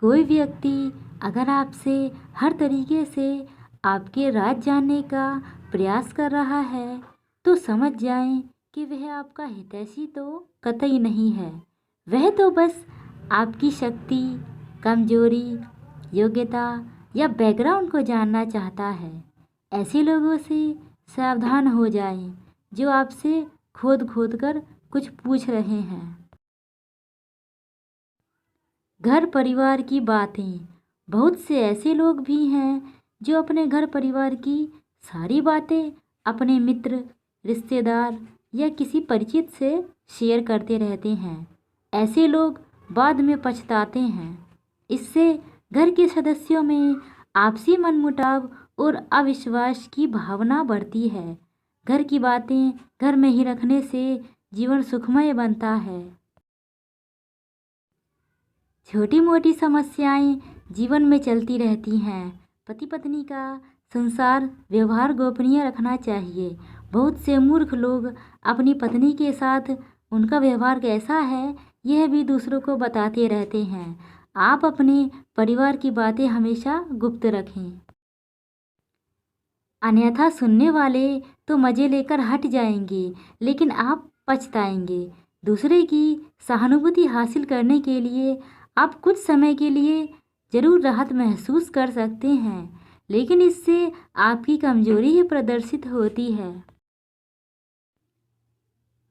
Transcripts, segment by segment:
कोई व्यक्ति अगर आपसे हर तरीके से आपके राज जानने का प्रयास कर रहा है तो समझ जाएं कि वह आपका हितैषी तो कतई नहीं है। वह तो बस आपकी शक्ति, कमजोरी, योग्यता या बैकग्राउंड को जानना चाहता है। ऐसे लोगों से सावधान हो जाएं जो आपसे खोद खोद कर कुछ पूछ रहे हैं। घर परिवार की बातें। बहुत से ऐसे लोग भी हैं जो अपने घर परिवार की सारी बातें अपने मित्र, रिश्तेदार या किसी परिचित से शेयर करते रहते हैं। ऐसे लोग बाद में पछताते हैं। इससे घर के सदस्यों में आपसी मनमुटाव और अविश्वास की भावना बढ़ती है। घर की बातें घर में ही रखने से जीवन सुखमय बनता है। छोटी मोटी समस्याएं जीवन में चलती रहती हैं। पति पत्नी का संसार व्यवहार गोपनीय रखना चाहिए। बहुत से मूर्ख लोग अपनी पत्नी के साथ उनका व्यवहार कैसा है यह भी दूसरों को बताते रहते हैं। आप अपने परिवार की बातें हमेशा गुप्त रखें, अन्यथा सुनने वाले तो मज़े लेकर हट जाएंगे लेकिन आप पछताएंगे। दूसरे की सहानुभूति हासिल करने के लिए आप कुछ समय के लिए ज़रूर राहत महसूस कर सकते हैं, लेकिन इससे आपकी कमजोरी ही प्रदर्शित होती है।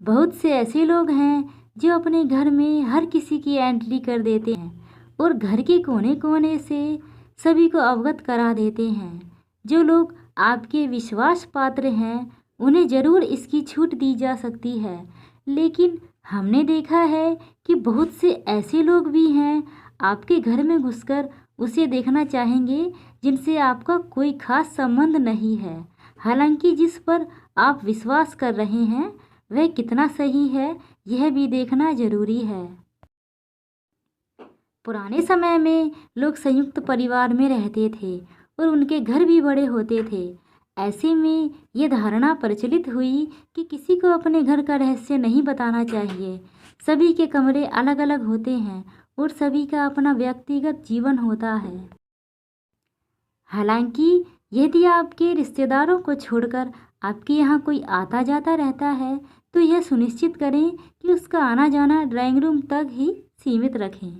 बहुत से ऐसे लोग हैं जो अपने घर में हर किसी की एंट्री कर देते हैं और घर के कोने कोने से सभी को अवगत करा देते हैं। जो लोग आपके विश्वास पात्र हैं उन्हें ज़रूर इसकी छूट दी जा सकती है, लेकिन हमने देखा है कि बहुत से ऐसे लोग भी हैं आपके घर में घुसकर उसे देखना चाहेंगे जिनसे आपका कोई खास संबंध नहीं है। हालांकि जिस पर आप विश्वास कर रहे हैं वह कितना सही है यह भी देखना जरूरी है। पुराने समय में लोग संयुक्त परिवार में रहते थे और उनके घर भी बड़े होते थे। ऐसे में ये धारणा प्रचलित हुई कि किसी को अपने घर का रहस्य नहीं बताना चाहिए। सभी के कमरे अलग अलग होते हैं और सभी का अपना व्यक्तिगत जीवन होता है। हालांकि यदि आपके रिश्तेदारों को छोड़कर आपके यहाँ कोई आता जाता रहता है तो यह सुनिश्चित करें कि उसका आना जाना ड्राइंग रूम तक ही सीमित रखें।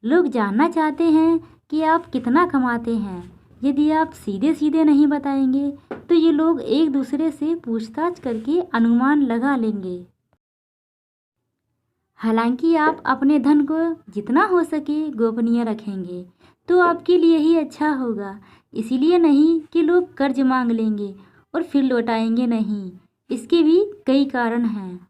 लोग जानना चाहते हैं कि आप कितना कमाते हैं। यदि आप सीधे सीधे नहीं बताएंगे तो ये लोग एक दूसरे से पूछताछ करके अनुमान लगा लेंगे। हालांकि आप अपने धन को जितना हो सके गोपनीय रखेंगे तो आपके लिए ही अच्छा होगा। इसीलिए नहीं कि लोग कर्ज मांग लेंगे और फिर लौटाएंगे नहीं, इसके भी कई कारण हैं।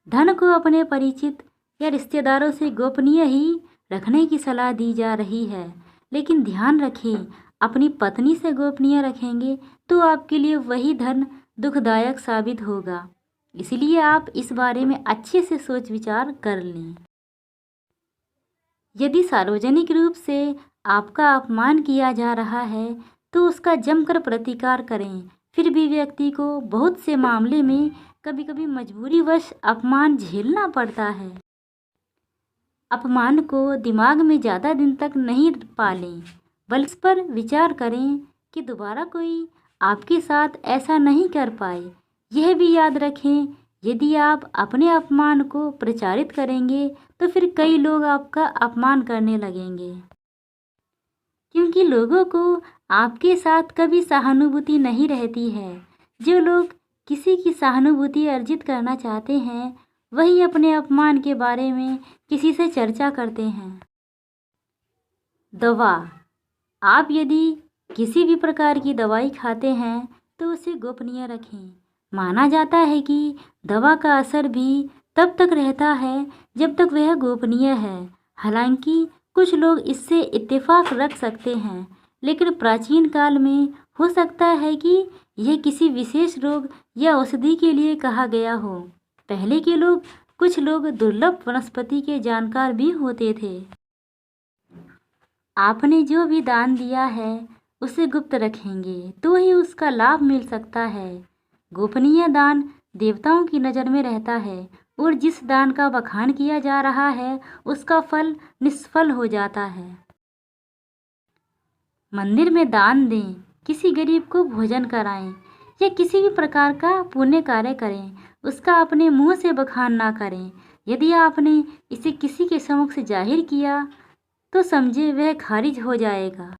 धन को अपने परिचित या रिश्तेदारों से गोपनीय ही रखने की सलाह दी जा रही है, लेकिन ध्यान रखें अपनी पत्नी से गोपनीय रखेंगे तो आपके लिए वही धन दुखदायक साबित होगा। इसलिए आप इस बारे में अच्छे से सोच विचार कर लें। यदि सार्वजनिक रूप से आपका अपमान किया जा रहा है तो उसका जमकर प्रतिकार करें। फिर भी व्यक्ति को बहुत से मामले में कभी कभी मजबूरीवश अपमान झेलना पड़ता है। अपमान को दिमाग में ज़्यादा दिन तक नहीं पालें, बल्कि इस पर विचार करें कि दोबारा कोई आपके साथ ऐसा नहीं कर पाए। यह भी याद रखें यदि आप अपने अपमान को प्रचारित करेंगे तो फिर कई लोग आपका अपमान करने लगेंगे, क्योंकि लोगों को आपके साथ कभी सहानुभूति नहीं रहती है। जो लोग किसी की सहानुभूति अर्जित करना चाहते हैं वही अपने अपमान के बारे में किसी से चर्चा करते हैं। दवा। आप यदि किसी भी प्रकार की दवाई खाते हैं तो उसे गोपनीय रखें। माना जाता है कि दवा का असर भी तब तक रहता है जब तक वह गोपनीय है। हालांकि कुछ लोग इससे इत्तेफाक रख सकते हैं, लेकिन प्राचीन काल में हो सकता है कि यह किसी विशेष रोग या औषधि के लिए कहा गया हो। पहले के लोग कुछ लोग दुर्लभ वनस्पति के जानकार भी होते थे। आपने जो भी दान दिया है उसे गुप्त रखेंगे तो ही उसका लाभ मिल सकता है। गोपनीय दान देवताओं की नज़र में रहता है और जिस दान का बखान किया जा रहा है उसका फल निष्फल हो जाता है। मंदिर में दान दें, किसी गरीब को भोजन कराएं या किसी भी प्रकार का पुण्य कार्य करें, उसका अपने मुंह से बखान ना करें। यदि आपने इसे किसी के समक्ष जाहिर किया तो समझे वह खारिज हो जाएगा।